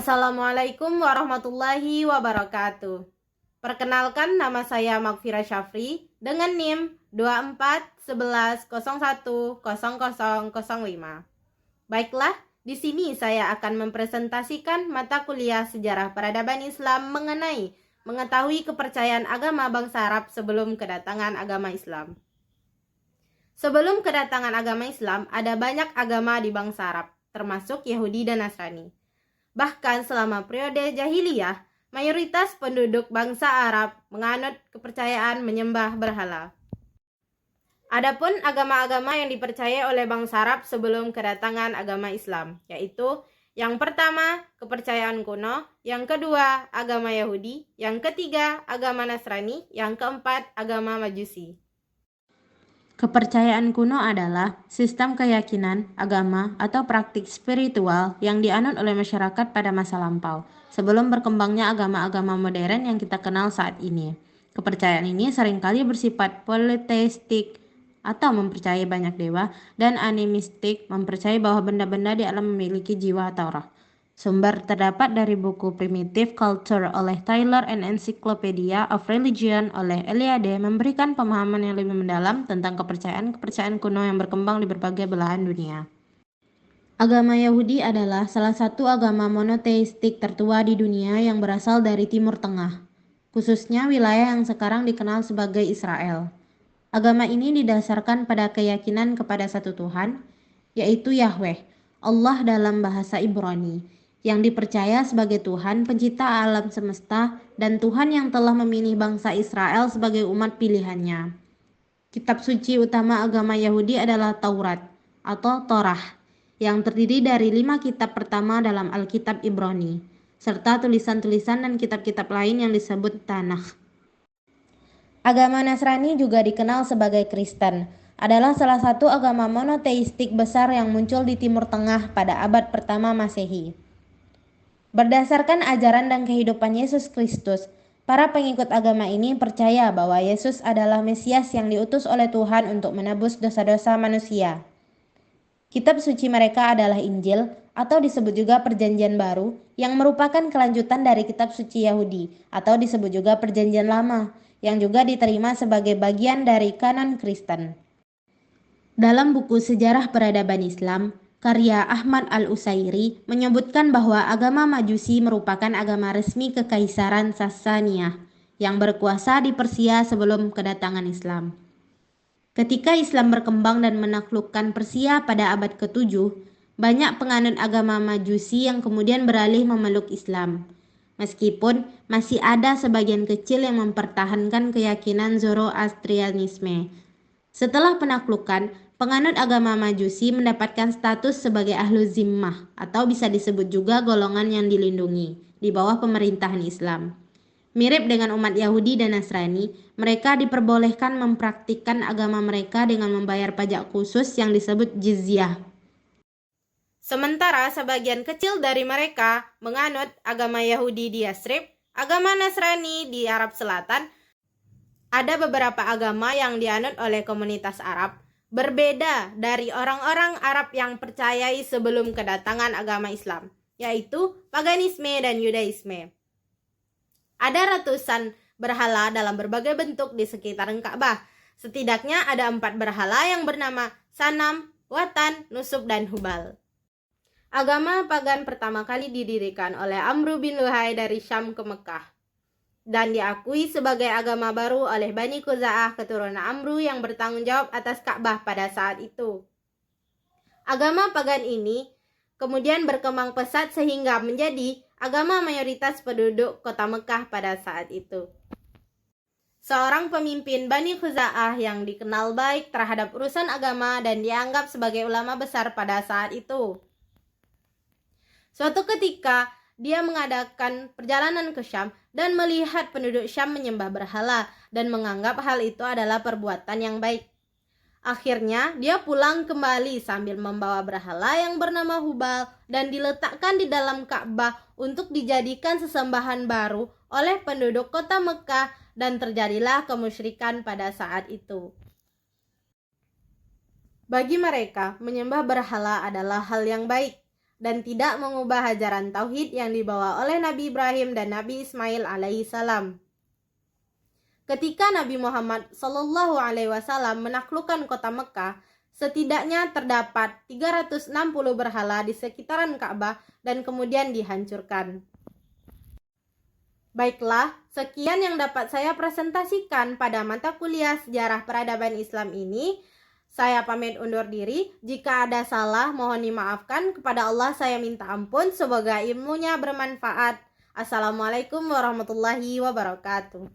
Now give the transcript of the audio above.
Assalamualaikum warahmatullahi wabarakatuh. Perkenalkan, nama saya Magfira Syafri dengan NIM 2411010005. Baiklah, di sini saya akan mempresentasikan mata kuliah Sejarah Peradaban Islam mengenai mengetahui kepercayaan agama bangsa Arab sebelum kedatangan agama Islam. Sebelum kedatangan agama Islam, ada banyak agama di bangsa Arab, termasuk Yahudi dan Nasrani. Bahkan selama periode jahiliyah, mayoritas penduduk bangsa Arab menganut kepercayaan menyembah berhala. Adapun agama-agama yang dipercayai oleh bangsa Arab sebelum kedatangan agama Islam, yaitu yang pertama, kepercayaan kuno, yang kedua, agama Yahudi, yang ketiga, agama Nasrani, yang keempat, agama Majusi. Kepercayaan kuno adalah sistem keyakinan, agama, atau praktik spiritual yang dianut oleh masyarakat pada masa lampau, sebelum berkembangnya agama-agama modern yang kita kenal saat ini. Kepercayaan ini seringkali bersifat politeistik atau mempercayai banyak dewa, dan animistik, mempercayai bahwa benda-benda di alam memiliki jiwa atau roh. Sumber terdapat dari buku Primitive Culture oleh Taylor and Encyclopedia of Religion oleh Eliade, memberikan pemahaman yang lebih mendalam tentang kepercayaan kuno yang berkembang di berbagai belahan dunia. Agama Yahudi adalah salah satu agama monoteistik tertua di dunia yang berasal dari Timur Tengah, khususnya wilayah yang sekarang dikenal sebagai Israel. Agama ini didasarkan pada keyakinan kepada satu Tuhan, yaitu Yahweh, Allah dalam bahasa Ibrani, yang dipercaya sebagai Tuhan pencipta alam semesta dan Tuhan yang telah memilih bangsa Israel sebagai umat pilihannya. Kitab suci utama agama Yahudi adalah Taurat atau Torah, yang terdiri dari 5 kitab pertama dalam Alkitab Ibrani, serta tulisan-tulisan dan kitab-kitab lain yang disebut Tanakh. Agama Nasrani, juga dikenal sebagai Kristen, adalah salah satu agama monoteistik besar yang muncul di Timur Tengah pada abad pertama Masehi. Berdasarkan ajaran dan kehidupan Yesus Kristus, para pengikut agama ini percaya bahwa Yesus adalah Mesias yang diutus oleh Tuhan untuk menebus dosa-dosa manusia. Kitab suci mereka adalah Injil, atau disebut juga Perjanjian Baru, yang merupakan kelanjutan dari kitab suci Yahudi, atau disebut juga Perjanjian Lama, yang juga diterima sebagai bagian dari kanon Kristen. Dalam buku Sejarah Peradaban Islam, karya Ahmad Al-Usairi menyebutkan bahwa agama Majusi merupakan agama resmi Kekaisaran Sassaniyah yang berkuasa di Persia sebelum kedatangan Islam. Ketika Islam berkembang dan menaklukkan Persia pada abad ke-7, banyak penganut agama Majusi yang kemudian beralih memeluk Islam. Meskipun masih ada sebagian kecil yang mempertahankan keyakinan Zoroastrianisme. Setelah penaklukan, penganut agama Majusi mendapatkan status sebagai ahlu zimmah, atau bisa disebut juga golongan yang dilindungi di bawah pemerintahan Islam. Mirip dengan umat Yahudi dan Nasrani, mereka diperbolehkan mempraktikkan agama mereka dengan membayar pajak khusus yang disebut jizyah. Sementara sebagian kecil dari mereka menganut agama Yahudi di Yathrib, agama Nasrani di Arab Selatan. Ada beberapa agama yang dianut oleh komunitas Arab, berbeda dari orang-orang Arab yang percayai sebelum kedatangan agama Islam, yaitu paganisme dan Yudaisme. Ada ratusan berhala dalam berbagai bentuk di sekitaran Ka'bah. Setidaknya ada 4 berhala yang bernama Sanam, Watan, Nusub, dan Hubal. Agama pagan pertama kali didirikan oleh Amru bin Luhai dari Syam ke Mekah, dan diakui sebagai agama baru oleh Bani Khuza'ah keturunan Amru yang bertanggung jawab atas Ka'bah pada saat itu. Agama pagan ini kemudian berkembang pesat sehingga menjadi agama mayoritas penduduk kota Mekah pada saat itu. Seorang pemimpin Bani Khuza'ah yang dikenal baik terhadap urusan agama dan dianggap sebagai ulama besar pada saat itu. Suatu ketika, dia mengadakan perjalanan ke Syam dan melihat penduduk Syam menyembah berhala dan menganggap hal itu adalah perbuatan yang baik. Akhirnya, dia pulang kembali sambil membawa berhala yang bernama Hubal dan diletakkan di dalam Ka'bah untuk dijadikan sesembahan baru oleh penduduk kota Mekah, dan terjadilah kemusyrikan pada saat itu. Bagi mereka, menyembah berhala adalah hal yang baik. dan tidak mengubah ajaran tauhid yang dibawa oleh Nabi Ibrahim dan Nabi Ismail alaihissalam. Ketika Nabi Muhammad Shallallahu Alaihi Wasallam menaklukkan kota Mekah, setidaknya terdapat 360 berhala di sekitaran Ka'bah dan kemudian dihancurkan. Baiklah, sekian yang dapat saya presentasikan pada mata kuliah Sejarah Peradaban Islam ini. Saya pamit undur diri. Jika ada salah, mohon dimaafkan. Kepada Allah saya minta ampun. Semoga ilmunya bermanfaat. Assalamualaikum warahmatullahi wabarakatuh.